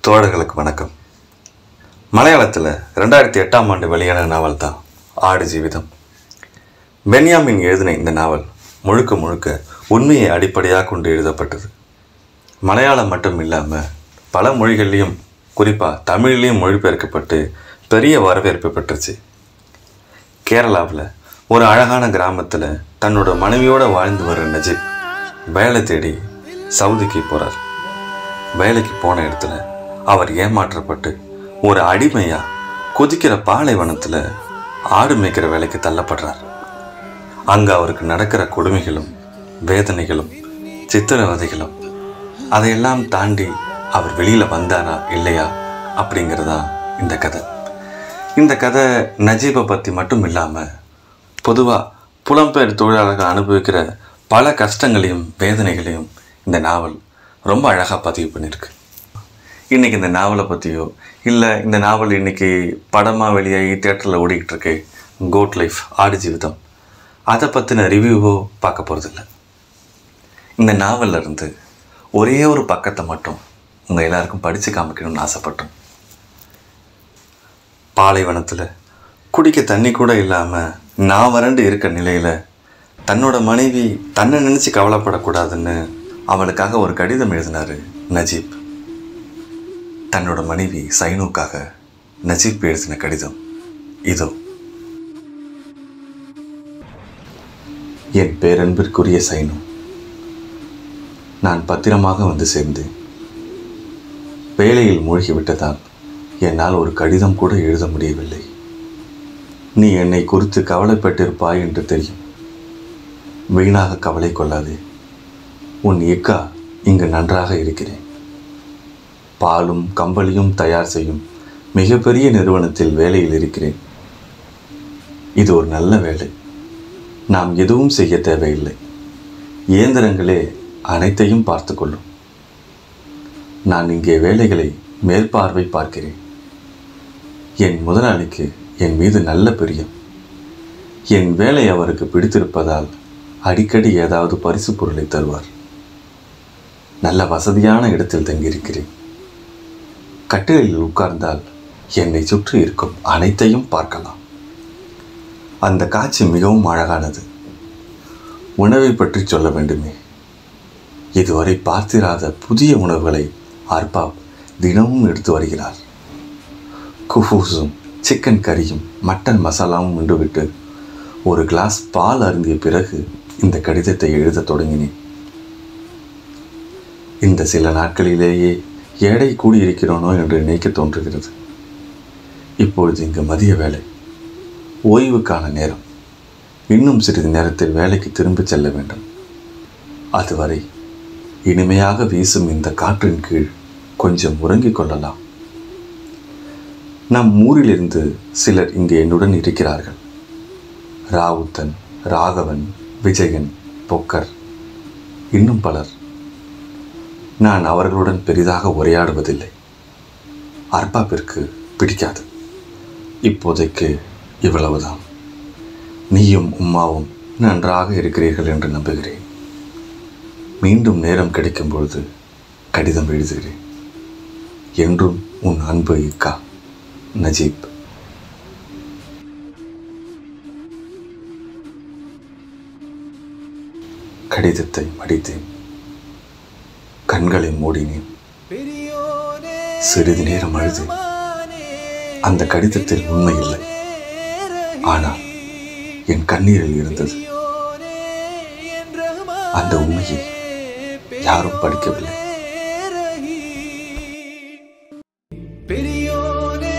தோழர்களுக்கு வணக்கம். மலையாளத்தில் 2008ஆம் ஆண்டு வெளியான நாவல் தான் ஆடு ஜீவிதம். பென்யாமின் எழுதின இந்த நாவல் முழுக்க முழுக்க உண்மையை அடிப்படையாக கொண்டு எழுதப்பட்டது. மலையாளம் மட்டும் இல்லாமல் பல மொழிகள்லேயும், குறிப்பாக தமிழ்லேயும் மொழிபெயர்க்கப்பட்டு பெரிய வரவேற்பு பெற்றுச்சு. கேரளாவில் ஒரு அழகான கிராமத்தில் தன்னோட மனைவியோடு வாழ்ந்து வர நஜீப் வேலை தேடி சவுதிக்கு போகிறார். வேலைக்கு போன இடத்துல அவர் ஏமாற்றப்பட்டு ஒரு அடிமையாக கொதிக்கிற பாலைவனத்தில் ஆடு மேய்க்கிற வேலைக்கு தள்ளப்படுறார். அங்கே அவருக்கு நடக்கிற கொடுமைகளும் வேதனைகளும் சித்திரவதைகளும் அதையெல்லாம் தாண்டி அவர் வெளியில் வந்தாரா இல்லையா அப்படிங்கிறதா இந்த கதை. இந்த கதை நஜீபை பற்றி மட்டும் இல்லாமல் பொதுவாக புலம்பெயர் தொழிலாளர்கள் அனுபவிக்கிற பல கஷ்டங்களையும் வேதனைகளையும் இந்த நாவல் ரொம்ப அழகாக பதிவு பண்ணியிருக்கு. இன்றைக்கி இந்த நாவலை பற்றியோ இல்லை இந்த நாவல் இன்றைக்கி படமாக வெளியாகி தியேட்டரில் ஓடிக்கிட்டு இருக்கு கோட் லைஃப் ஆடு ஜீவிதம், அதை பற்றின ரிவ்யூவோ பார்க்க போகிறதில்ல. இந்த நாவலில் இருந்து ஒரே ஒரு பக்கத்தை மட்டும் உங்கள் எல்லாருக்கும் படித்து காமிக்கணும்னு ஆசைப்பட்டோம். பாலைவனத்தில் குடிக்க தண்ணி கூட இல்லாமல் நான் வறண்டு இருக்க நிலையில் தன்னோட மனைவி தன்னை நினச்சி கவலைப்படக்கூடாதுன்னு அவளுக்காக ஒரு கடிதம் எழுதினார் நஜீப். தன்னோட மனைவி சைனுக்காக நஜீப் எழுதின கடிதம் இதோ. என் பேரன்பிற்குரிய சைனு, நான் பத்திரமாக வந்து சேர்ந்தேன். வேலையில் மூழ்கிவிட்டதால் என்னால் ஒரு கடிதம் கூட எழுத முடியவில்லை. நீ என்னை குறித்து கவலைப்பட்டிருப்பாய் என்று தெரியும். வீணாக கவலை கொள்ளாதே. உன் இக்கா இங்கு நன்றாக இருக்கிறேன். பாலும் கம்பளியும் தயார் செய்யும் மிகப்பெரிய நிறுவனத்தில் வேலையில் இருக்கிறேன். இது ஒரு நல்ல வேலை. நாம் எதுவும் செய்ய தேவையில்லை. இயந்திரங்களே அனைத்தையும் பார்த்து கொள்ளும். நான் இங்கே வேலைகளை மேற்பார்வை பார்க்கிறேன். என் முதலாளிக்கு என் மீது நல்ல பிரியம். என் வேலை அவருக்கு பிடித்திருப்பதால் அடிக்கடி ஏதாவது பரிசு பொருளை தருவார். நல்ல வசதியான இடத்தில் தங்கியிருக்கிறேன். கட்டிலில் உட்கார்ந்தால் என்னை சுற்றி இருக்கும் அனைத்தையும் பார்க்கலாம். அந்த காட்சி மிகவும் அழகானது. உணவை பற்றி சொல்ல வேண்டுமே, இதுவரை பார்த்திராத புதிய உணவுகளை அர்பாப் தினமும் எடுத்து வருகிறார். குஃபூஸும் சிக்கன் கறியும் மட்டன் மசாலாவும் உண்டுவிட்டு ஒரு கிளாஸ் பால் அருந்திய பிறகு இந்த கடிதத்தை எழுத தொடங்கினேன். இந்த சில நாட்களிலேயே எடை கூடியிருக்கிறோனோ என்று நினைக்க தோன்றுகிறது. இப்பொழுது இங்கு மதிய வேலை, ஓய்வுக்கான நேரம். இன்னும் சிறிது நேரத்தில் வேலைக்கு திரும்பிச் செல்ல வேண்டும். அதுவரை இனிமையாக வீசும் இந்த காற்றின் கீழ் கொஞ்சம் உறங்கிக் கொள்ளலாம். நம் ஊரிலிருந்து சிலர் இங்கு என்னுடன் இருக்கிறார்கள். ராவுத்தன், ராகவன், விஜயன், பொக்கர், இன்னும் பலர். நான் அவர்களுடன் பெரிதாக உரையாடுவதில்லை. அர்பாப்பிற்கு பிடிக்காது. இப்போதைக்கு இவ்வளவுதான். நீயும் உம்மாவும் நன்றாக இருக்கிறீர்கள் என்று நம்புகிறேன். மீண்டும் நேரம் கிடைக்கும் பொழுது கடிதம் எழுதுகிறேன். என்றும் உன் அன்பு இக்கா, நஜீப். கடிதத்தை மடித்தேன். கண்களை மூடினேன். சிறிது நேரம் அழுது. அந்த கடிதத்தில் உண்மை இல்லை, ஆனால் என் கண்ணீரில் இருந்தது. அந்த உண்மையை யாரும் படிக்கவில்லை. பெரியோரே